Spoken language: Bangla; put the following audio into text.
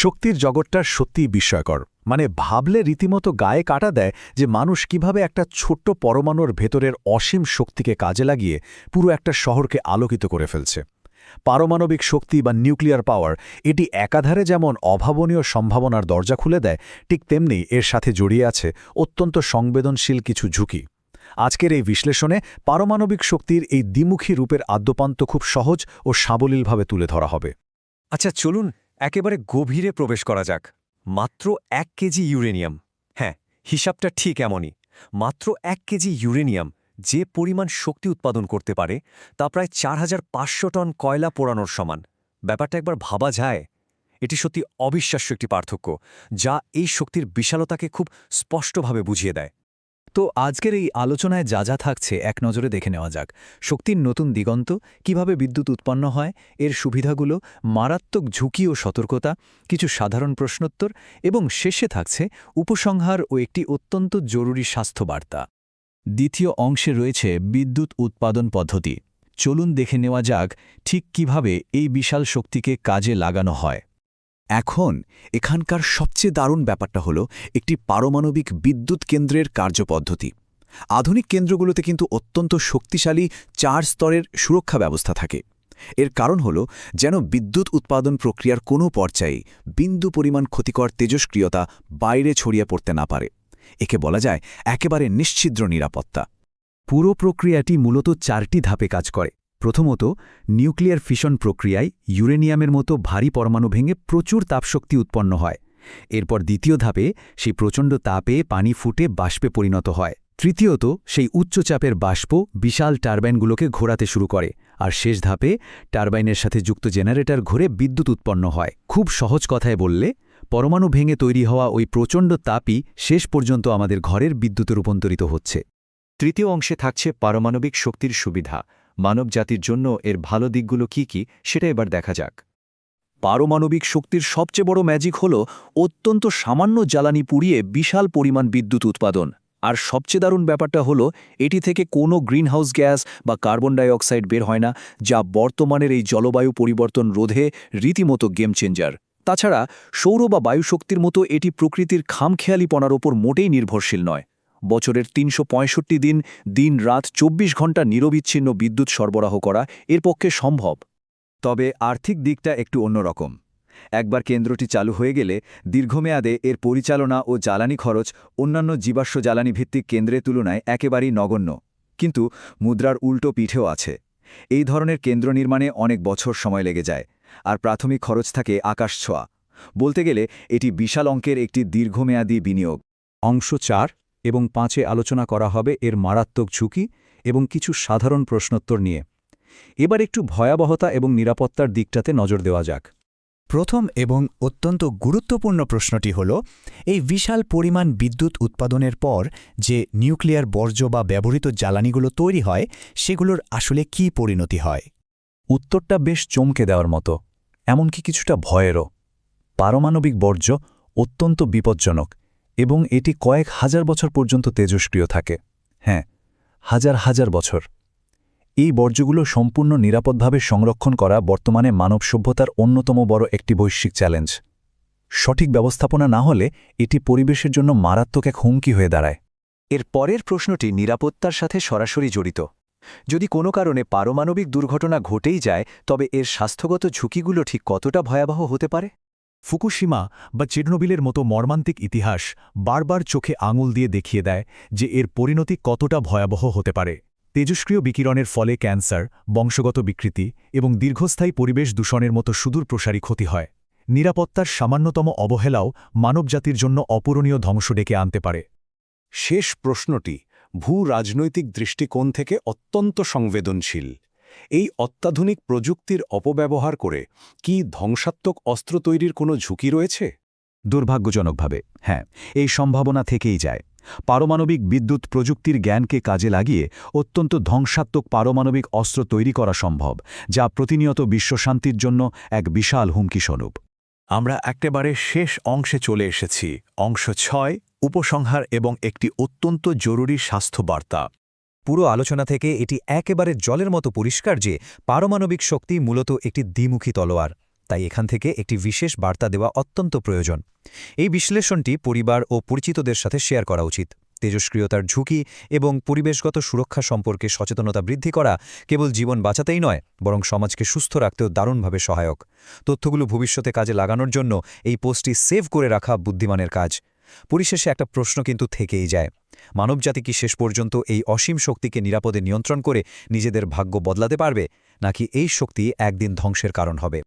শক্তির জগৎটা সত্যিই বিস্ময়কর। মানে ভাবলে রীতিমতো গায়ে কাটা দেয় যে মানুষ কিভাবে একটা ছোট্ট পরমাণুর ভেতরের অসীম শক্তিকে কাজে লাগিয়ে পুরো একটা শহরকে আলোকিত করে ফেলছে। পারমাণবিক শক্তি বা নিউক্লিয়ার পাওয়ার এটি একাধারে যেমন অভাবনীয় সম্ভাবনার দরজা খুলে দেয়, ঠিক তেমনি এর সাথে জড়িয়ে আছে অত্যন্ত সংবেদনশীল কিছু ঝুঁকি। আজকের এই বিশ্লেষণে পারমাণবিক শক্তির এই দ্বিমুখী রূপের আদ্যপান্ত খুব সহজ ও সাবলীলভাবে তুলে ধরা হবে। আচ্ছা, চলুন একেবারে গভীরে প্রবেশ করা যাক। মাত্র 1 কেজি ইউরেনিয়াম। হ্যাঁ, হিসাবটা ঠিক এমনই। মাত্র 1 কেজি ইউরেনিয়াম যে পরিমাণ শক্তি উৎপাদন করতে পারে তা প্রায় 4500 টন কয়লা পোড়ানোর সমান। ব্যাপারটা একবার ভাবা যায়। এটি সত্যি অবিশ্বাস্য একটি পার্থক্য, যা এই শক্তির বিশালতাকে খুব স্পষ্টভাবে বুঝিয়ে দেয়। তো আজকের এই আলোচনায় যা যা থাকছে এক নজরে দেখে নেওয়া যাক। শক্তির নতুন দিগন্ত, কিভাবে বিদ্যুৎ উৎপন্ন হয়, এর সুবিধাগুলো, মারাত্মক ঝুঁকি ও সতর্কতা, কিছু সাধারণ প্রশ্নোত্তর এবং শেষে থাকছে উপসংহার ও একটি অত্যন্ত জরুরি স্বাস্থ্য বার্তা। দ্বিতীয় অংশে রয়েছে বিদ্যুৎ উৎপাদন পদ্ধতি। চলুন দেখে নেওয়া যাক ঠিক কিভাবে এই বিশাল শক্তিকে কাজে লাগানো হয়। এখন এখানকার সবচেয়ে দারুণ ব্যাপারটা হলো একটি পারমাণবিক বিদ্যুৎ কেন্দ্রের কার্যপদ্ধতি। আধুনিক কেন্দ্রগুলোতে কিন্তু অত্যন্ত শক্তিশালী 4 স্তরের সুরক্ষা ব্যবস্থা থাকে। এর কারণ হলো যেন বিদ্যুৎ উৎপাদন প্রক্রিয়ার কোনো পর্যায়ে বিন্দু পরিমাণ ক্ষতিকর তেজস্ক্রিয়তা বাইরে ছড়িয়ে পড়তে না পারে। একে বলা যায় একেবারে নিশ্ছিদ্র নিরাপত্তা। পুরো প্রক্রিয়াটি মূলত 4টি ধাপে কাজ করে। প্রথমত, নিউক্লিয়ার ফিশন প্রক্রিয়ায় ইউরেনিয়ামের মতো ভারী পরমাণু ভেঙে প্রচুর তাপশক্তি উৎপন্ন হয়। এরপর দ্বিতীয় ধাপে সেই প্রচণ্ড তাপে পানি ফুটে বাষ্পে পরিণত হয়। তৃতীয়ত, সেই উচ্চচাপের বাষ্প বিশাল টারবাইনগুলোকে ঘোরাতে শুরু করে। আর শেষ ধাপে টারবাইনের সাথে যুক্ত জেনারেটর ঘুরে বিদ্যুৎ উৎপন্ন হয়। খুব সহজ কথায় বললে, পরমাণু ভেঙে তৈরি হওয়া ওই প্রচণ্ড তাপই শেষ পর্যন্ত আমাদের ঘরের বিদ্যুতে রূপান্তরিত হচ্ছে। তৃতীয় অংশে থাকছে পারমাণবিক শক্তির সুবিধা। মানবজাতির জন্য এর ভালো দিকগুলো কি সেটা এবার দেখা যাক। পারমাণবিক শক্তির সবচেয়ে বড় ম্যাজিক হল অত্যন্ত সামান্য জ্বালানি পুড়িয়ে বিশাল পরিমাণ বিদ্যুৎ উৎপাদন। আর সবচেয়ে দারুণ ব্যাপারটা হলো এটি থেকে কোনো গ্রিনহাউস গ্যাস বা কার্বন ডাইঅক্সাইড বের হয় না, যা বর্তমানের এই জলবায়ু পরিবর্তন রোধে রীতিমতো গেম চেঞ্জার। তাছাড়া সৌর বা বায়ুশক্তির মতো এটি প্রকৃতির খামখেয়ালিপনার ওপর মোটেই নির্ভরশীল নয়। বছরের ৩৬৫ দিন দিন-রাত ২৪ ঘণ্টা নিরবিচ্ছিন্ন বিদ্যুৎ সরবরাহ করা এর পক্ষে সম্ভব। তবে আর্থিক দিকটা একটু অন্যরকম। একবার কেন্দ্রটি চালু হয়ে গেলে দীর্ঘমেয়াদে এর পরিচালনা ও জ্বালানি খরচ অন্যান্য জীবাশ্ম জ্বালানি ভিত্তিক কেন্দ্রের তুলনায় একেবারেই নগণ্য। কিন্তু মুদ্রার উল্টো পিঠেও আছে। এই ধরনের কেন্দ্র নির্মাণে অনেক বছর সময় লেগে যায়, আর প্রাথমিক খরচ থাকে আকাশছোঁয়া। বলতে গেলে এটি বিশাল অঙ্কের একটি দীর্ঘমেয়াদী বিনিয়োগ। অংশ 4 এবং 5-এ আলোচনা করা হবে এর মারাত্মক ঝুঁকি এবং কিছু সাধারণ প্রশ্নোত্তর নিয়ে। এবার একটু ভয়াবহতা এবং নিরাপত্তার দিকটাতে নজর দেওয়া যাক। প্রথম এবং অত্যন্ত গুরুত্বপূর্ণ প্রশ্নটি হল, এই বিশাল পরিমাণ বিদ্যুৎ উৎপাদনের পর যে নিউক্লিয়ার বর্জ্য বা ব্যবহৃত জ্বালানিগুলো তৈরি হয়, সেগুলোর আসলে কী পরিণতি হয়? উত্তরটা বেশ চমকে দেওয়ার মতো, এমনকি কিছুটা ভয়েরও। পারমাণবিক বর্জ্য অত্যন্ত বিপজ্জনক এবং এটি কয়েক হাজার বছর পর্যন্ত তেজস্ক্রিয় থাকে। হ্যাঁ, হাজার হাজার বছর। এই বর্জ্যগুলো সম্পূর্ণ নিরাপদভাবে সংরক্ষণ করা বর্তমানে মানব সভ্যতার অন্যতম বড় একটি বৈশ্বিক চ্যালেঞ্জ। সঠিক ব্যবস্থাপনা না হলে এটি পরিবেশের জন্য মারাত্মক এক হুমকি হয়ে দাঁড়ায়। এর পরের প্রশ্নটি নিরাপত্তার সাথে সরাসরি জড়িত। যদি কোনো কারণে পারমাণবিক দুর্ঘটনা ঘটেই যায়, তবে এর স্বাস্থ্যগত ঝুঁকিগুলো ঠিক কতটা ভয়াবহ হতে পারে? ফুকুশিমা বা চেরনোবিলের মতো মর্মান্তিক ইতিহাস বারবার চোখে আঙুল দিয়ে দেখিয়ে দেয় যে এর পরিণতি কতটা ভয়াবহ হতে পারে। তেজস্ক্রিয় বিকিরণের ফলে ক্যান্সার, বংশগত বিকৃতি এবং দীর্ঘস্থায়ী পরিবেশ দূষণের মতো সুদূর প্রসারী ক্ষতি হয়। নিরাপত্তার সামান্যতম অবহেলাও মানবজাতির জন্য অপূরণীয় ধ্বংস ডেকে আনতে পারে। শেষ প্রশ্নটি ভূ-রাজনৈতিক দৃষ্টিকোণ থেকে অত্যন্ত সংবেদনশীল। এই অত্যাধুনিক প্রযুক্তির অপব্যবহার করে কি ধ্বংসাত্মক অস্ত্র তৈরির কোনো ঝুঁকি রয়েছে? দুর্ভাগ্যজনকভাবে হ্যাঁ, এই সম্ভাবনা থেকেই যায়। পারমাণবিক বিদ্যুৎ প্রযুক্তির জ্ঞানকে কাজে লাগিয়ে অত্যন্ত ধ্বংসাত্মক পারমাণবিক অস্ত্র তৈরি করা সম্ভব, যা প্রতিনিয়ত বিশ্বশান্তির জন্য এক বিশাল হুমকিস্বরূপ। আমরা একেবারে শেষ অংশে চলে এসেছি, অংশ 6, উপসংহার এবং একটি অত্যন্ত জরুরি স্বাস্থ্য বার্তা। পুরো আলোচনা থেকে এটি একেবারে জলের মতো পরিষ্কার যে পারমাণবিক শক্তি মূলত একটি দ্বিমুখী তলোয়ার। তাই এখান থেকে একটি বিশেষ বার্তা দেওয়া অত্যন্ত প্রয়োজন। এই বিশ্লেষণটি পরিবার ও পরিচিতদের সাথে শেয়ার করা উচিত। তেজস্ক্রিয়তার ঝুঁকি এবং পরিবেশগত সুরক্ষা সম্পর্কে সচেতনতা বৃদ্ধি করা কেবল জীবন বাঁচাতেই নয়, বরং সমাজকে সুস্থ রাখতেও দারুণভাবে সহায়ক। তথ্যগুলো ভবিষ্যতে কাজে লাগানোর জন্য এই পোস্টটি সেভ করে রাখা বুদ্ধিমানের কাজ। পরিশেষে একটা প্রশ্ন কিন্তু থেকেই যায়, মানবজাতি কি শেষ পর্যন্ত এই অসীম শক্তিকে নিরাপদে নিয়ন্ত্রণ করে নিজেদের ভাগ্য বদলাতে পারবে, নাকি এই শক্তি একদিন ধ্বংসের কারণ হবে?